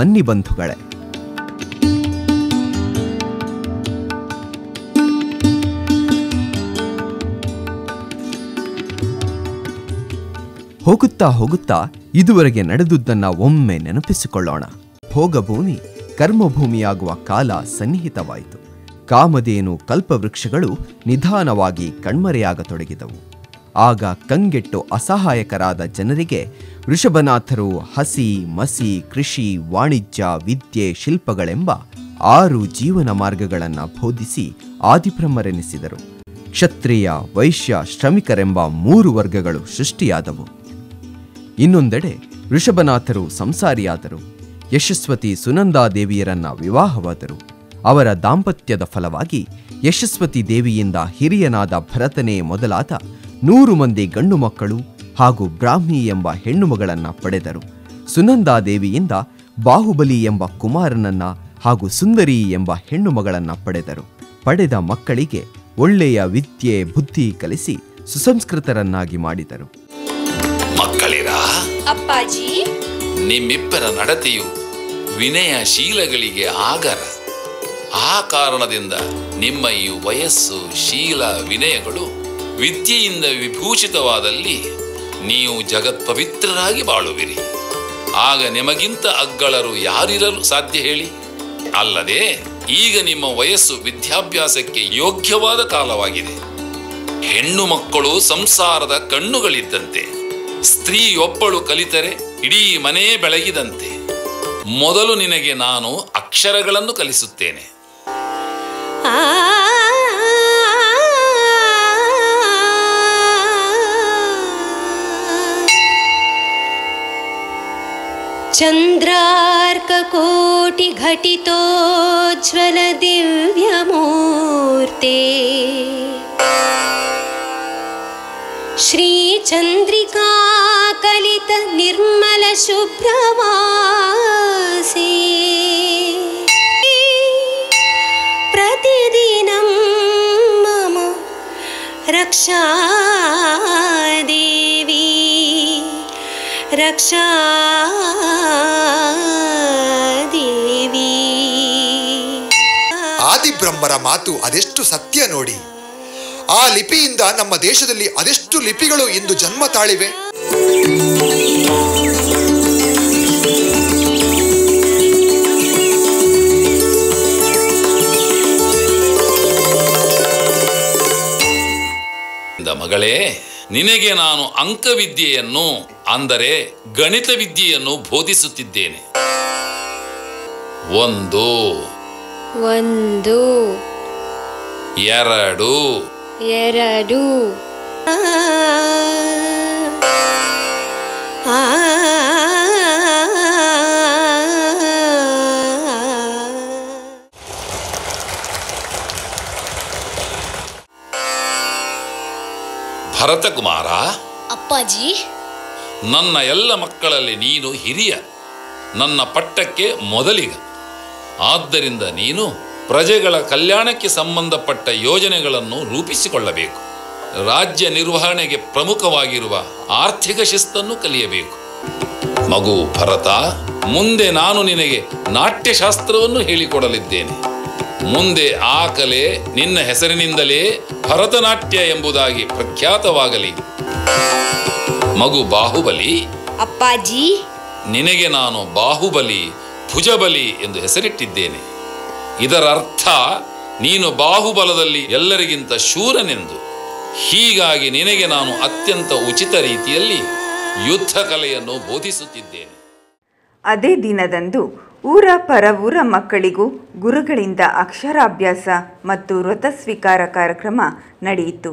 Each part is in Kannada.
ಬನ್ನಿ ಬಂಧುಗಳೇ. ಹೋಗುತ್ತಾ ಹೋಗುತ್ತಾ ಇದುವರೆಗೆ ನಡೆದುದನ್ನ ಒಮ್ಮೆ ನೆನಪಿಸಿಕೊಳ್ಳೋಣ. ಭೋಗಭೂಮಿ ಕರ್ಮಭೂಮಿಯಾಗುವ ಕಾಲ ಸನ್ನಿಹಿತವಾಯಿತು. ಕಾಮಧೇನು ಕಲ್ಪವೃಕ್ಷಗಳು ನಿಧಾನವಾಗಿ ಕಣ್ಮರೆಯಾಗತೊಡಗಿದವು. ಆಗ ಕಂಗೆಟ್ಟು ಅಸಹಾಯಕರಾದ ಜನರಿಗೆ ವೃಷಭನಾಥರು ಹಸಿ ಮಸಿ ಕೃಷಿ ವಾಣಿಜ್ಯ ವಿದ್ಯೆ ಶಿಲ್ಪಗಳೆಂಬ 6 ಜೀವನ ಮಾರ್ಗಗಳನ್ನು ಬೋಧಿಸಿ ಆದಿಬ್ರಹ್ಮರೆನಿಸಿದರು. ಕ್ಷತ್ರಿಯ ವೈಶ್ಯ ಶ್ರಮಿಕರೆಂಬ 3 ವರ್ಗಗಳು ಸೃಷ್ಟಿಯಾದವು. ಇನ್ನೊಂದೆಡೆ ವೃಷಭನಾಥರು ಸಂಸಾರಿಯಾದರು. ಯಶಸ್ವತಿ ಸುನಂದಾದೇವಿಯರನ್ನ ವಿವಾಹವಾದರು. ಅವರ ದಾಂಪತ್ಯದ ಫಲವಾಗಿ ಯಶಸ್ವತಿ ದೇವಿಯಿಂದ ಹಿರಿಯನಾದ ಭರತನೇ ಮೊದಲಾದ 100 ಮಂದಿ ಗಂಡು ಮಕ್ಕಳು ಹಾಗೂ ಬ್ರಾಹ್ಮಿ ಎಂಬ ಹೆಣ್ಣು ಮಗಳನ್ನ ಪಡೆದರು. ಸುನಂದಾದೇವಿಯಿಂದ ಬಾಹುಬಲಿ ಎಂಬ ಕುಮಾರನನ್ನ ಹಾಗೂ ಸುಂದರಿ ಎಂಬ ಹೆಣ್ಣು ಮಗಳನ್ನ ಪಡೆದರು. ಪಡೆದ ಮಕ್ಕಳಿಗೆ ಒಳ್ಳೆಯ ವಿದ್ಯೆ ಬುದ್ಧಿ ಕಲಿಸಿ ಸುಸಂಸ್ಕೃತರನ್ನಾಗಿ ಮಾಡಿದರು. ಮಕ್ಕಳಿರ ಅಪ್ಪಾಜಿ, ನಿಮ್ಮಿಬ್ಬರ ನಡತೆಯು ವಿನಯಶೀಲಗಳಿಗೆ ಆಗರ. ಆ ಕಾರಣದಿಂದ ನಿಮ್ಮ ಈ ವಯಸ್ಸು ಶೀಲ ವಿನಯಗಳು ವಿದ್ಯೆಯಿಂದ ವಿಭೂಷಿತವಾದಲ್ಲಿ ನೀವು ಜಗತ್ಪವಿತ್ರರಾಗಿ ಬಾಳುವಿರಿ. ಆಗ ನಿಮಗಿಂತ ಅಗ್ಗಳರು ಯಾರಿರಲು ಸಾಧ್ಯ ಹೇಳಿ? ಅಲ್ಲದೆ ಈಗ ನಿಮ್ಮ ವಯಸ್ಸು ವಿದ್ಯಾಭ್ಯಾಸಕ್ಕೆ ಯೋಗ್ಯವಾದ ಕಾಲವಾಗಿದೆ. ಹೆಣ್ಣು ಮಕ್ಕಳು ಸಂಸಾರದ ಕಣ್ಣುಗಳಿದ್ದಂತೆ. ಸ್ತ್ರೀಯೊಬ್ಬಳು ಕಲಿತರೆ ಇಡೀ ಮನೆ ಬೆಳಗಿದಂತೆ. ಮೊದಲು ನಿನಗೆ ನಾನು ಅಕ್ಷರಗಳನ್ನು ಕಲಿಸುತ್ತೇನೆ. ಚಂದ್ರಾರ್ಕಕೋಟಿ ಘಟಿತೋಜ್ವಲ ದಿವ್ಯಮೂರ್ತೆ ಶ್ರೀ ಚಂದ್ರಿಕಾ ಕಲಿತ ನಿರ್ಮಲ ಶುಭ್ರವಾಸಿ ಪ್ರತಿದಿನಂ ಮಮ ರಕ್ಷಾ ದೇವಿ ರಕ್ಷಾ ದೇವಿ. ಆದಿಬ್ರಹ್ಮರ ಮಾತು ಅದೆಷ್ಟು ಸತ್ಯ ನೋಡಿ. ಆ ಲಿಪಿಯಿಂದ ನಮ್ಮ ದೇಶದಲ್ಲಿ ಅದೆಷ್ಟು ಲಿಪಿಗಳು ಇಂದು ಜನ್ಮ ತಾಳಿವೆ. ಮಗಳೇ, ನಿನಗೆ ನಾನು ಅಂಕವಿದ್ಯೆಯನ್ನು ಅಂದರೆ ಗಣಿತ ವಿದ್ಯೆಯನ್ನು ಬೋಧಿಸುತ್ತಿದ್ದೇನೆ. 1 1 2 2 ಭರತಕುಮಾರ, ಅಪ್ಪಾಜಿ, ನನ್ನ ಎಲ್ಲ ಮಕ್ಕಳಲ್ಲಿ ನೀನು ಹಿರಿಯ, ನನ್ನ ಪಟ್ಟಕ್ಕೆ ಮೊದಲಿಗ. ಆದ್ದರಿಂದ ನೀನು ಪ್ರಜೆಗಳ ಕಲ್ಯಾಣಕ್ಕೆ ಸಂಬಂಧಪಟ್ಟ ಯೋಜನೆಗಳನ್ನು ರೂಪಿಸಿಕೊಳ್ಳಬೇಕು. ರಾಜ್ಯ ನಿರ್ವಹಣೆಗೆ ಪ್ರಮುಖವಾಗಿರುವ ಆರ್ಥಿಕ ಶಿಸ್ತನ್ನು ಕಲಿಯಬೇಕು. ಮಗು ಭರತ, ಮುಂದೆ ನಾನು ನಿನಗೆ ನಾಟ್ಯಶಾಸ್ತ್ರವನ್ನು ಹೇಳಿಕೊಡಲಿದ್ದೇನೆ. ಮುಂದೆ ಆ ಕಲೆ ನಿನ್ನ ಹೆಸರಿನಿಂದಲೇ ಭರತನಾಟ್ಯ ಎಂಬುದಾಗಿ ಪ್ರಖ್ಯಾತವಾಗಲಿ. ಮಗು ಬಾಹುಬಲಿ, ಅಪ್ಪಾಜಿ, ನಿನಗೆ ನಾನು ಬಾಹುಬಲಿ ಭುಜಬಲಿ ಎಂದು ಹೆಸರಿಟ್ಟಿದ್ದೇನೆ. ಇದರ ಅರ್ಥ ನೀನು ಬಾಹುಬಲದಲ್ಲಿ ಎಲ್ಲರಿಗಿಂತ ಶೂರನೆಂದು. ಹೀಗಾಗಿ ನಿನಗೆ ನಾನು ಅತ್ಯಂತ ಉಚಿತ ರೀತಿಯಲ್ಲಿ ಯುದ್ಧ ಕಲೆಯನ್ನು ಬೋಧಿಸುತ್ತಿದ್ದೇನೆ. ಅದೇ ದಿನದಂದು ಊರ ಪರವೂರ ಮಕ್ಕಳಿಗೂ ಗುರುಗಳಿಂದ ಅಕ್ಷರಾಭ್ಯಾಸ ಮತ್ತು ವ್ರತ ಸ್ವೀಕಾರ ಕಾರ್ಯಕ್ರಮ ನಡೆಯಿತು.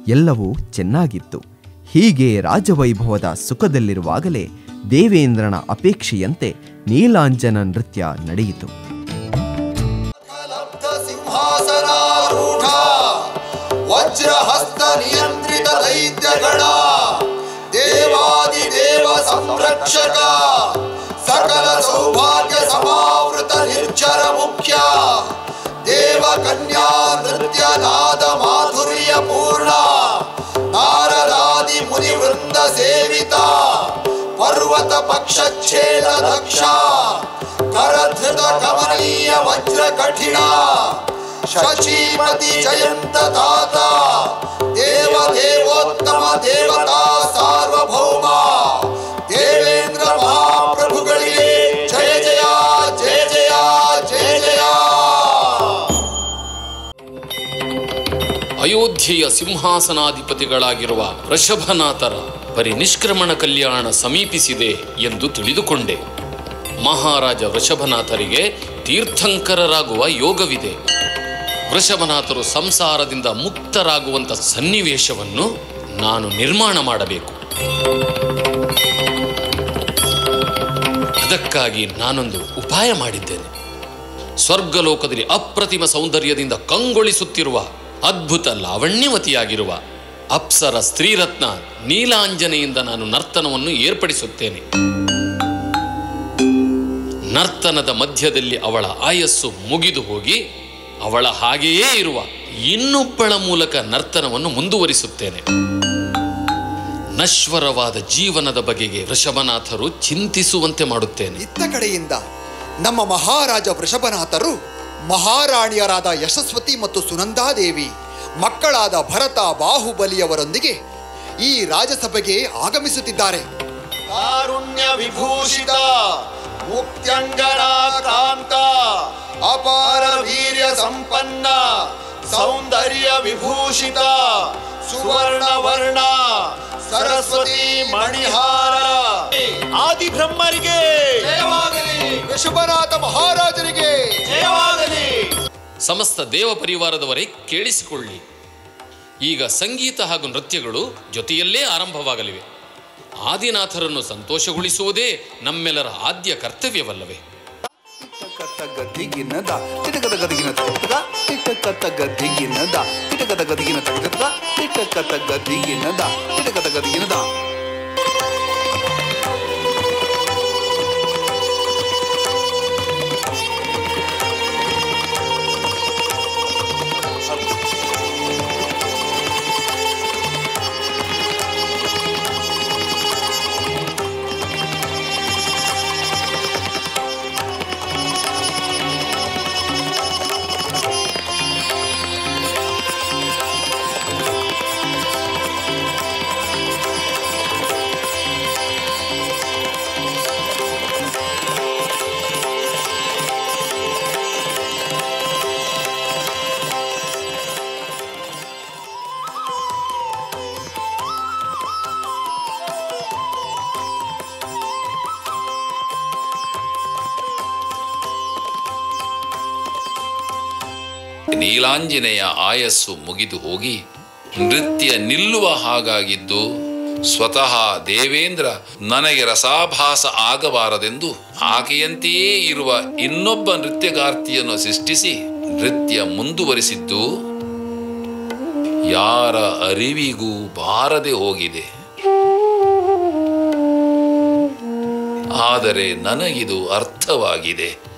ಎಲ್ಲವೂ ಚೆನ್ನಾಗಿತ್ತು. ಹೀಗೆ ರಾಜವೈಭವದ ಸುಖದಲ್ಲಿರುವಾಗಲೇ ದೇವೇಂದ್ರನ ಅಪೇಕ್ಷೆಯಂತೆ ನೀಲಾಂಜನ ನೃತ್ಯ ನಡೆಯಿತು. ಸಿಂಹಾಸನಾರೂಢ ವಜ್ರಹಸ್ತ ನಿಯಂತ್ರಿತ ದೈತ್ಯಗಣ ದೇವಾದಿದೇವ ಸಂರಕ್ಷಕ ಸಕಲ ಸೌಭಾಗ್ಯ ಸಮಾವೃತ ನಿರ್ಜರ ಮುಖ್ಯ ದೇವ ಕನ್ಯಾ ನೃತ್ಯ ನಾದ ಮಾಧುರ್ಯ ಪೂರ್ಣ ನಾರದಾದಿ ಮುನಿ ವೃಂದ ಸೇವಿತ ಪರ್ವತ ಪಕ್ಷಚ್ಛೇದ ದಕ್ಷ ಕರಧೃತ ಕಮನೀಯ ವಜ್ರ ಕಠಿಣ ಶಚೀಮತಿ ಜಯಂತ ತಾತ ದೇವ ದೇವೋತ್ತಮ ದೇವತಾ ಸಾರ್ವಭೌಮ ದೇವೇಂದ್ರ ಮಹಾಪ್ರಭುಗಳಿಗೆ ಜಯ ಜಯ ಜಯ ಜಯ ಜಯ ಜಯ. ಅಯೋಧ್ಯೆಯ ಸಿಂಹಾಸನಾಧಿಪತಿಗಳಾಗಿರುವ ವೃಷಭನಾಥರ ಪರಿನಿಷ್ಕ್ರಮಣ ಕಲ್ಯಾಣ ಸಮೀಪಿಸಿದೆ ಎಂದು ತಿಳಿದುಕೊಂಡೆ. ಮಹಾರಾಜ ವೃಷಭನಾಥರಿಗೆ ತೀರ್ಥಂಕರರಾಗುವ ಯೋಗವಿದೆ. ವೃಷಭನಾಥರು ಸಂಸಾರದಿಂದ ಮುಕ್ತರಾಗುವಂಥ ಸನ್ನಿವೇಶವನ್ನು ನಾನು ನಿರ್ಮಾಣ ಮಾಡಬೇಕು. ಅದಕ್ಕಾಗಿ ನಾನೊಂದು ಉಪಾಯ ಮಾಡಿದ್ದೇನೆ. ಸ್ವರ್ಗಲೋಕದಲ್ಲಿ ಅಪ್ರತಿಮ ಸೌಂದರ್ಯದಿಂದ ಕಂಗೊಳಿಸುತ್ತಿರುವ ಅದ್ಭುತ ಲಾವಣ್ಯವತಿಯಾಗಿರುವ ಅಪ್ಸರ ಸ್ತ್ರೀರತ್ನ ನೀಲಾಂಜನೆಯಿಂದ ನಾನು ನರ್ತನವನ್ನು ಏರ್ಪಡಿಸುತ್ತೇನೆ. ನರ್ತನದ ಮಧ್ಯದಲ್ಲಿ ಅವಳ ಆಯಸ್ಸು ಮುಗಿದು ಹೋಗಿ ಅವಳ ಹಾಗೆಯೇ ಇರುವ ಇನ್ನೊಬ್ಬಳ ಮೂಲಕ ನರ್ತನವನ್ನು ಮುಂದುವರಿಸುತ್ತೇನೆ. ನಶ್ವರವಾದ ಜೀವನದ ಬಗೆಗೆ ವೃಷಭನಾಥರು ಚಿಂತಿಸುವಂತೆ ಮಾಡುತ್ತೇನೆ. ಇತ್ತ ಕಡೆಯಿಂದ ನಮ್ಮ ಮಹಾರಾಜ ವೃಷಭನಾಥರು ಮಹಾರಾಣಿಯರಾದ ಯಶಸ್ವತಿ ಮತ್ತು ಸುನಂದಾದೇವಿ ಮಕ್ಕಳಾದ ಭರತ ಬಾಹುಬಲಿಯವರೊಂದಿಗೆ ಈ ರಾಜಸಭೆಗೆ ಆಗಮಿಸುತ್ತಿದ್ದಾರೆ. ಕಾರುಣ್ಯ ವಿಭೂಷಿತ ಮುಕ್ತ್ಯಂಗನಾಕಾಂತ ಅಪಾರ ವೀರ್ಯ ಸಂಪನ್ನ ಸೌಂದರ್ಯ ವಿಭೂಷಿತ ಸುವರ್ಣ ವರ್ಣ ಸರಸ್ವತಿ ಮಣಿಹಾರ ಆದಿ ಬ್ರಹ್ಮರಿಗೆ ಜಯವಾಗಲಿ, ವೃಷಭನಾಥ ಮಹಾರಾಜರಿಗೆ ಜಯವಾಗಲಿ. ಸಮಸ್ತ ದೇವ ಪರಿವಾರದವರೇ ಕೇಳಿಸಿಕೊಳ್ಳಿ. ಈಗ ಸಂಗೀತ ಹಾಗೂ ನೃತ್ಯಗಳು ಜೊತೆಯಲ್ಲೇ ಆರಂಭವಾಗಲಿವೆ. ಆದಿನಾಥರನ್ನು ಸಂತೋಷಗೊಳಿಸುವುದೇ ನಮ್ಮೆಲ್ಲರ ಆದ್ಯ ಕರ್ತವ್ಯವಲ್ಲವೇ? ನೀಲಾಂಜನೆಯ ಆಯಸ್ಸು ಮುಗಿದು ಹೋಗಿ ನೃತ್ಯ ನಿಲ್ಲುವ ಹಾಗಾಗಿದ್ದು ಸ್ವತಃ ದೇವೇಂದ್ರ ನನಗೆ ರಸಾಭಾಸ ಆಗಬಾರದೆಂದು ಆಕೆಯಂತೆಯೇ ಇರುವ ಇನ್ನೊಬ್ಬ ನೃತ್ಯಗಾರ್ತಿಯನ್ನು ಸೃಷ್ಟಿಸಿ ನೃತ್ಯ ಮುಂದುವರಿಸಿದ್ದು ಯಾರ ಅರಿವಿಗೂ ಬಾರದೆ ಹೋಗಿದೆ. ಆದರೆ ನನಗಿದು ಅರ್ಥವಾಗಿದೆ.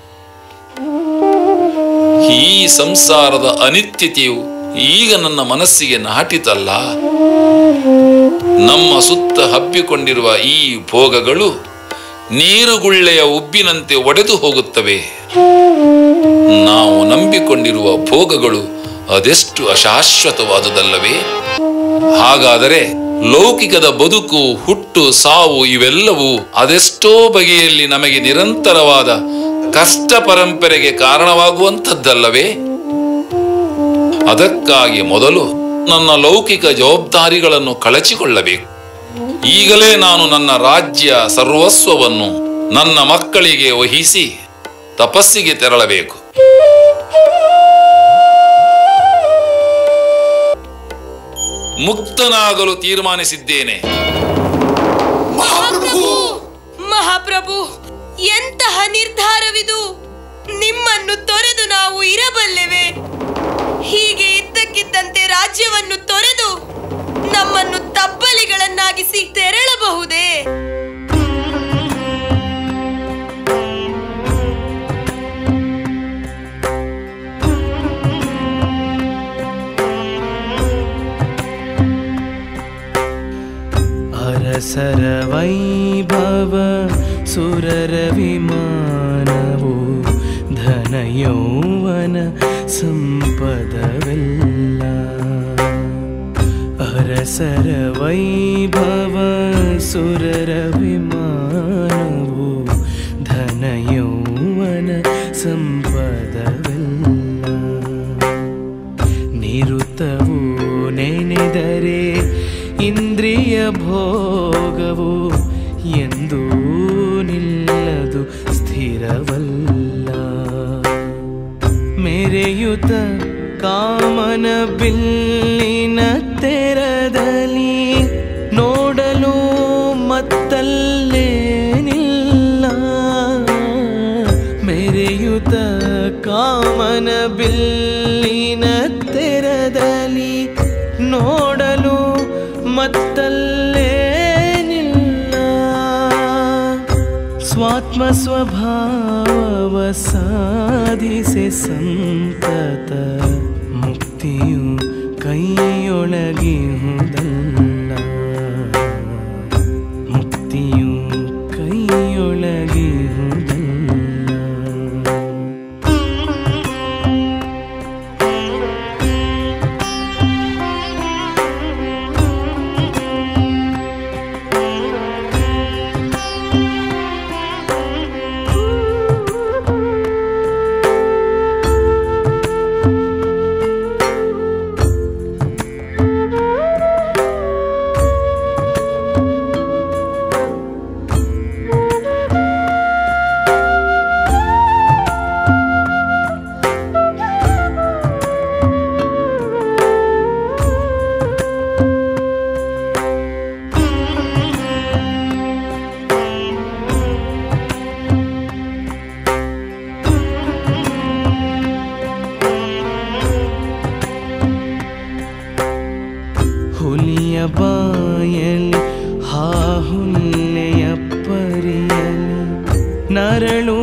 ಈ ಸಂಸಾರದ ಅನಿತ್ಯತೆಯು ಈಗ ನನ್ನ ಮನಸ್ಸಿಗೆ ನಾಟಿತಲ್ಲ. ನಮ್ಮ ಸುತ್ತ ಹಬ್ಬಿಕೊಂಡಿರುವ ಈ ಭೋಗಗಳು ನೀರುಗುಳ್ಳೆಯ ಉಬ್ಬಿನಂತೆ ಒಡೆದು ಹೋಗುತ್ತವೆ. ನಾವು ನಂಬಿಕೊಂಡಿರುವ ಭೋಗಗಳು ಅದೆಷ್ಟು ಅಶಾಶ್ವತವಾದುದಲ್ಲವೇ? ಹಾಗಾದರೆ ಲೌಕಿಕದ ಬದುಕು, ಹುಟ್ಟು, ಸಾವು ಇವೆಲ್ಲವೂ ಅದೆಷ್ಟೋ ಬಗೆಯಲ್ಲಿ ನಮಗೆ ನಿರಂತರವಾದ ಕಷ್ಟ ಪರಂಪರೆಗೆ ಕಾರಣವಾಗುವಂಥದ್ದಲ್ಲವೇ? ಅದಕ್ಕಾಗಿ ಮೊದಲು ನನ್ನ ಲೌಕಿಕ ಜವಾಬ್ದಾರಿಗಳನ್ನು ಕಳಚಿಕೊಳ್ಳಬೇಕು. ಈಗಲೇ ನಾನು ನನ್ನ ರಾಜ್ಯ ಸರ್ವಸ್ವವನ್ನು ನನ್ನ ಮಕ್ಕಳಿಗೆ ವಹಿಸಿ ತಪಸ್ಸಿಗೆ ತೆರಳಬೇಕು. ಮುಕ್ತನಾಗಲು ತೀರ್ಮಾನಿಸಿದ್ದೇನೆ. ಮಹಾಪ್ರಭು, ಎಂತಹ ನಿರ್ಧಾರವಿದು! ನಿಮ್ಮನ್ನು ತೊರೆದು ನಾವು ಇರಬಲ್ಲೆವೆ? ಹೀಗೆ ಇದ್ದಕ್ಕಿದ್ದಂತೆ ರಾಜ್ಯವನ್ನು ತೊರೆದು ನಮ್ಮನ್ನು ತಬ್ಬಲಿಗಳನ್ನಾಗಿಸಿ ತೆರಳಬಹುದೇ? ಅರಸರ ವೈಭವ ಸುರರ ವಿಮಾನವು ಧನ ಯೌವನ ಸಂಪದವೆಲ್ಲ. ಅರಸರ ವೈಭವ ಸುರರ ವಿಮಾನವು ಧನ ಯೌವನ ಸಂಪದವೆಲ್ಲ. ನಿರುತವು ನೆನೆದರೆ ಇಂದ್ರಿಯ ಭೋಗವು ಎಂದೂ ನಿಲ್ಲದು ಸ್ಥಿರವಲ್ಲ. ಮೆರೆಯುತ ಕಾಮನ ಬಿಲ್ಲಿನ ತೆರದಲ್ಲಿ ನೋಡಲು ಮತ್ತಲ್ಲೇನಿಲ್ಲ. ಮೆರೆಯುತ ಕಾಮನ ಬಿಲ್ಲಿನ ತೆರದಲ್ಲಿ ನೋಡಲು ಮತ್ತಲ್ಲೇನಿಲ್ಲ. ಸ್ವಾತ್ಮ ಸ್ವಭಾವವ ಸಾಧಿಸಿ ಸಂತತ ಮುಕ್ತಿಯು ಕೈಯೊಳಗಿಹುದಲ್ಲ. ಮುಕ್ತಿಯು ಕೈಯೊಳಗಿಹುದಲ್ಲ. ಹುಲಿಯ ಬಾಯಲಿ ಹಾಹುಲ್ಲೆಯ ಪರಿಯಲಿ ನರಳು